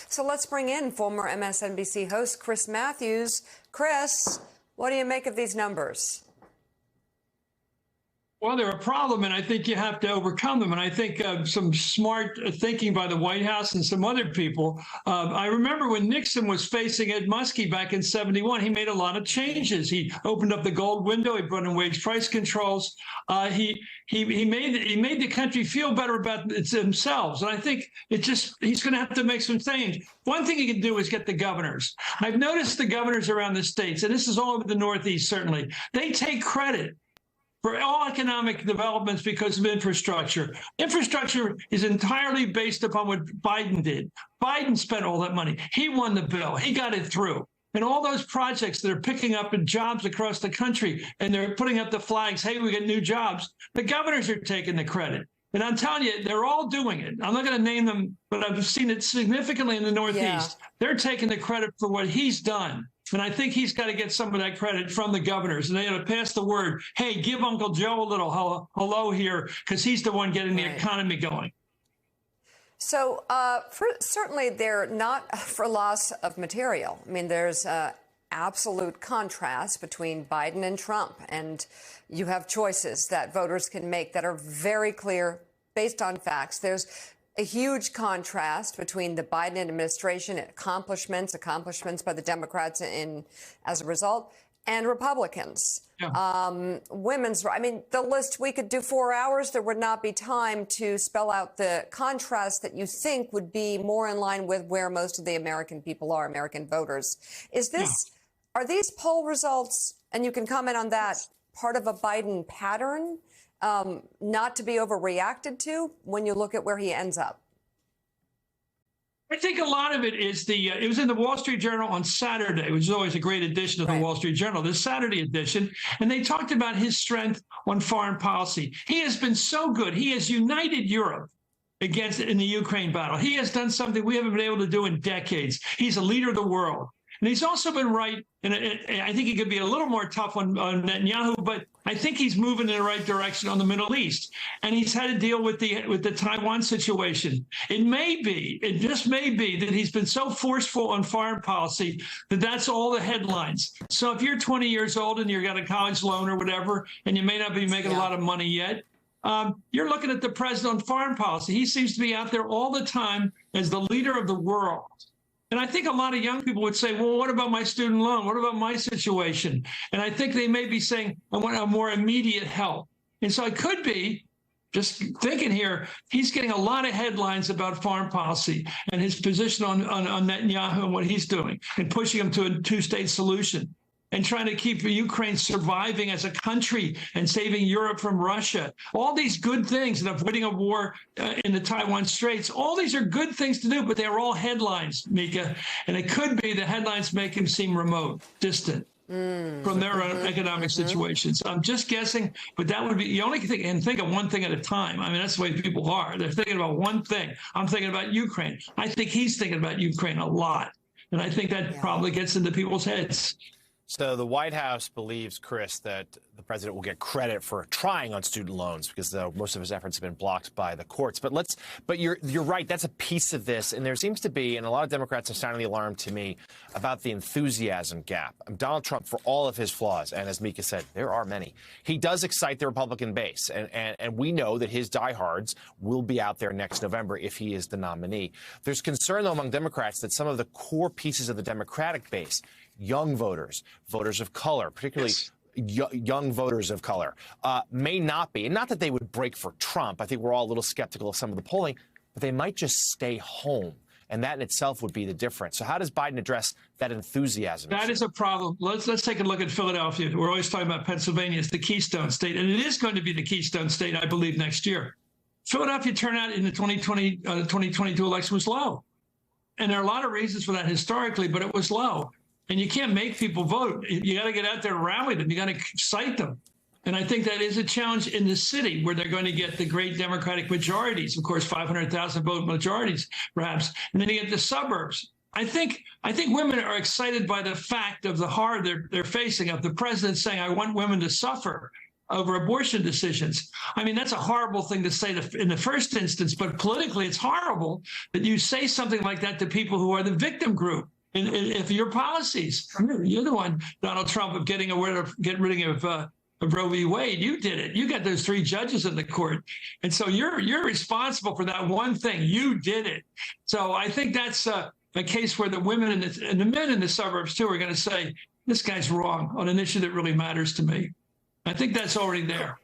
So let's bring in former MSNBC host Chris Matthews. Chris, what do you make of these numbers? Well, they're a problem, and I think you have to overcome them. And I think some smart thinking by the White House and some other people. I remember when Nixon was facing Ed Muskie back in '71, he made a lot of changes. He opened up the gold window. He brought in wage price controls. He made the country feel better about themselves. And I think he's going to have to make some change. One thing he can do is get the governors. I've noticed the governors around the states, and this is all over the Northeast, certainly, they take credit for all economic developments because of infrastructure. Infrastructure is entirely based upon what Biden did. Biden spent all that money. He won the bill. He got it through. And all those projects that are picking up in jobs across the country, and they're putting up the flags, hey, we get new jobs, the governors are taking the credit. And I'm telling you, they're all doing it. I'm not going to name them, but I've seen it significantly in the Northeast. Yeah. They're taking the credit for what he's done. And I think he's got to get some of that credit from the governors. And they got to pass the word, hey, give Uncle Joe a little hello here, because he's the one getting the economy going. So certainly they're not for loss of material. I mean, there's absolute contrast between Biden and Trump. And you have choices that voters can make that are very clear based on facts. There's a huge contrast between the Biden administration and accomplishments by the Democrats as a result, and Republicans. Yeah. Women's, I mean, the list, we could do 4 hours. There would not be time to spell out the contrast that you think would be more in line with where most of the American people are, American voters. Are these poll results, and you can comment on that, part of a Biden pattern? Not to be overreacted to when you look at where he ends up? I think a lot of it is it was in the Wall Street Journal on Saturday, which is always a great edition of the Wall Street Journal, the Saturday edition. And they talked about his strength on foreign policy. He has been so good. He has united Europe in the Ukraine battle. He has done something we haven't been able to do in decades. He's a leader of the world. And he's also been right, and I think he could be a little more tough on Netanyahu, but I think he's moving in the right direction on the Middle East. And he's had to deal with the Taiwan situation. It just may be that he's been so forceful on foreign policy that that's all the headlines. So if you're 20 years old and you've got a college loan or whatever, and you may not be making a lot of money yet, you're looking at the president on foreign policy. He seems to be out there all the time as the leader of the world. And I think a lot of young people would say, well, what about my student loan? What about my situation? And I think they may be saying, I want a more immediate help. And so it could be, just thinking here, he's getting a lot of headlines about foreign policy and his position on Netanyahu and what he's doing and pushing him to a two-state solution and trying to keep Ukraine surviving as a country and saving Europe from Russia. All these good things, and avoiding a war in the Taiwan Straits, all these are good things to do, but they're all headlines, Mika. And it could be the headlines make him seem remote, distant from their own economic situations. I'm just guessing, but that would be, you only think of one thing at a time. I mean, that's the way people are. They're thinking about one thing. I'm thinking about Ukraine. I think he's thinking about Ukraine a lot. And I think that probably gets into people's heads. So the White House believes, Chris, that the president will get credit for trying on student loans because most of his efforts have been blocked by the courts. But you're right. That's a piece of this. And there seems to be, and a lot of Democrats have sounded the alarm to me about the enthusiasm gap. Donald Trump, for all of his flaws, and as Mika said, there are many, he does excite the Republican base. And we know that his diehards will be out there next November if he is the nominee. There's concern, though, among Democrats that some of the core pieces of the Democratic base, young voters, voters of color, particularly young voters of color, may not be. And not that they would break for Trump. I think we're all a little skeptical of some of the polling, but they might just stay home. And that in itself would be the difference. So how does Biden address that enthusiasm? That is a problem. Let's take a look at Philadelphia. We're always talking about Pennsylvania as the Keystone State, and it is going to be the Keystone State, I believe, next year. Philadelphia turnout in the 2022 election was low. And there are a lot of reasons for that historically, but it was low. And you can't make people vote. You got to get out there and rally them. You got to excite them. And I think that is a challenge in the city where they're going to get the great Democratic majorities, of course, 500,000 vote majorities, perhaps. And then you get the suburbs. I think women are excited by the fact of the horror they're facing, of the president saying, I want women to suffer. over abortion decisions. I mean, that's a horrible thing to say in the first instance, but politically, it's horrible that you say something like that to people who are the victim group. And if your policies, you're the one, Donald Trump, of getting rid of Roe v. Wade. You did it. You got those 3 judges in the court, and so you're responsible for that one thing. You did it. So I think that's a case where the women and the men in the suburbs too are going to say, this guy's wrong on an issue that really matters to me. I think that's already there.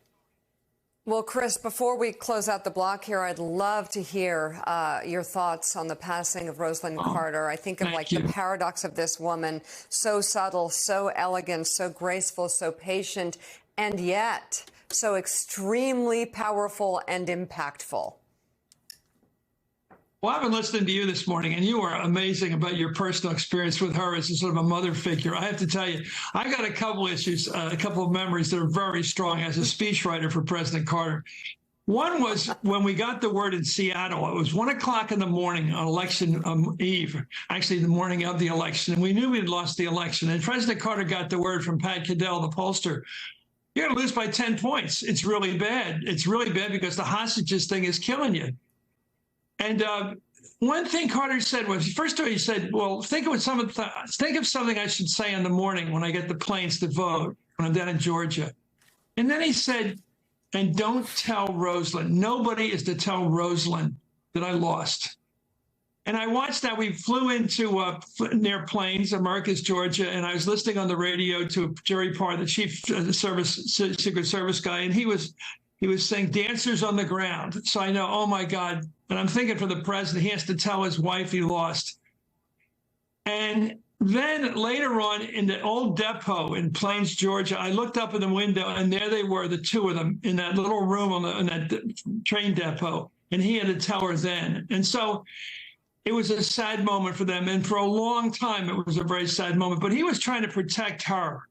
Well, Chris, before we close out the block here, I'd love to hear your thoughts on the passing of Rosalynn Carter. I think of the paradox of this woman, so subtle, so elegant, so graceful, so patient, and yet so extremely powerful and impactful. Well, I've been listening to you this morning, and you are amazing about your personal experience with her as a sort of a mother figure. I have to tell you, I got a couple issues, a couple of memories that are very strong as a speechwriter for President Carter. One was when we got the word in Seattle. It was 1 o'clock in the morning on election eve, actually the morning of the election, and we knew we had lost the election. And President Carter got the word from Pat Caddell, the pollster, you're going to lose by 10 points. It's really bad. It's really bad because the hostages thing is killing you. And one thing Carter said was, first of all, he said, well, think of something I should say in the morning when I get the planes to vote, when I'm down in Georgia. And then he said, and don't tell Rosalynn. Nobody is to tell Rosalynn that I lost. And I watched that. We flew into near Plains, Americus, Georgia, and I was listening on the radio to Jerry Parr, the chief Secret Service guy, and he was saying dancers on the ground. So I know, oh my God. And I'm thinking for the president, he has to tell his wife he lost. And then later on in the old depot in Plains, Georgia, I looked up in the window and there they were, the 2 of them in that little room in that train depot. And he had to tell her then. And so it was a sad moment for them. And for a long time, it was a very sad moment. But he was trying to protect her.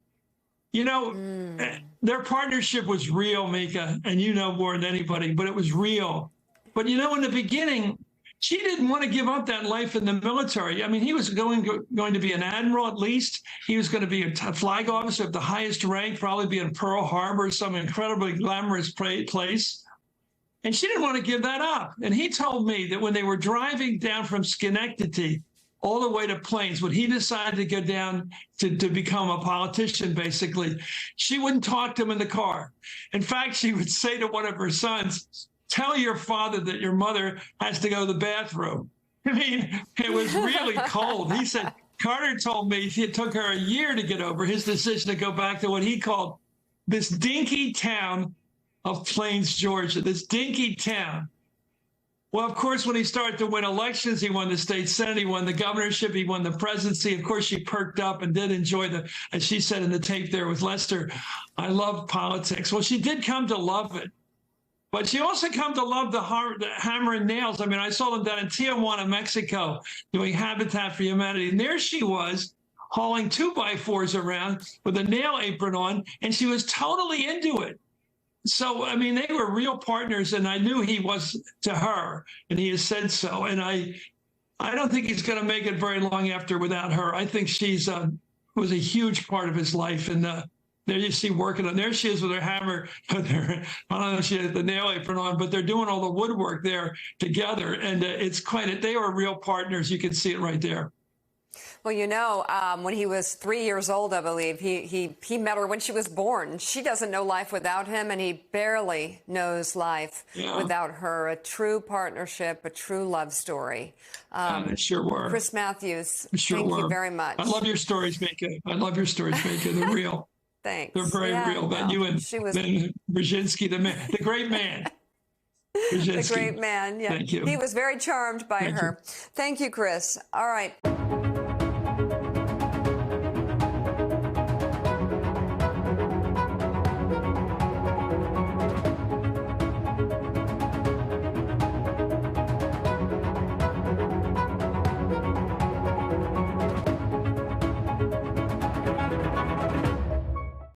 You know, their partnership was real, Mika, and you know more than anybody, but it was real. But, you know, in the beginning, she didn't want to give up that life in the military. I mean, he was going to be an admiral at least. He was going to be a flag officer of the highest rank, probably be in Pearl Harbor, some incredibly glamorous place. And she didn't want to give that up. And he told me that when they were driving down from Schenectady all the way to Plains, when he decided to go down to become a politician, basically, she wouldn't talk to him in the car. In fact, she would say to one of her sons, tell your father that your mother has to go to the bathroom. I mean, it was really cold. He said, Carter told me it took her a year to get over his decision to go back to what he called this dinky town of Plains, Georgia, this dinky town. Well, of course, when he started to win elections, he won the state senate, he won the governorship, he won the presidency. Of course, she perked up and did enjoy as she said in the tape there with Lester, I love politics. Well, she did come to love it. But she also come to love the hammer and nails. I mean, I saw them down in Tijuana, Mexico, doing Habitat for Humanity. And there she was, hauling 2x4s around with a nail apron on, and she was totally into it. So, I mean, they were real partners, and I knew he was to her, and he has said so. And I don't think he's going to make it very long after without her. I think she's was a huge part of his life, and there you see working on. There she is with her hammer. I don't know if she has the nail apron on, but they're doing all the woodwork there together, and it's they are real partners. You can see it right there. Well, you know, when he was 3 years old, I believe, he met her when she was born. She doesn't know life without him, and he barely knows life without her. A true partnership, a true love story. It sure were. Chris Matthews, thank you very much. I love your stories, Mika. I love your stories, Mika. They're real. Thanks. They're very real. About you and Brzezinski, the great man. The great man, yeah. Thank you. He was very charmed by her. Thank you, Chris. All right.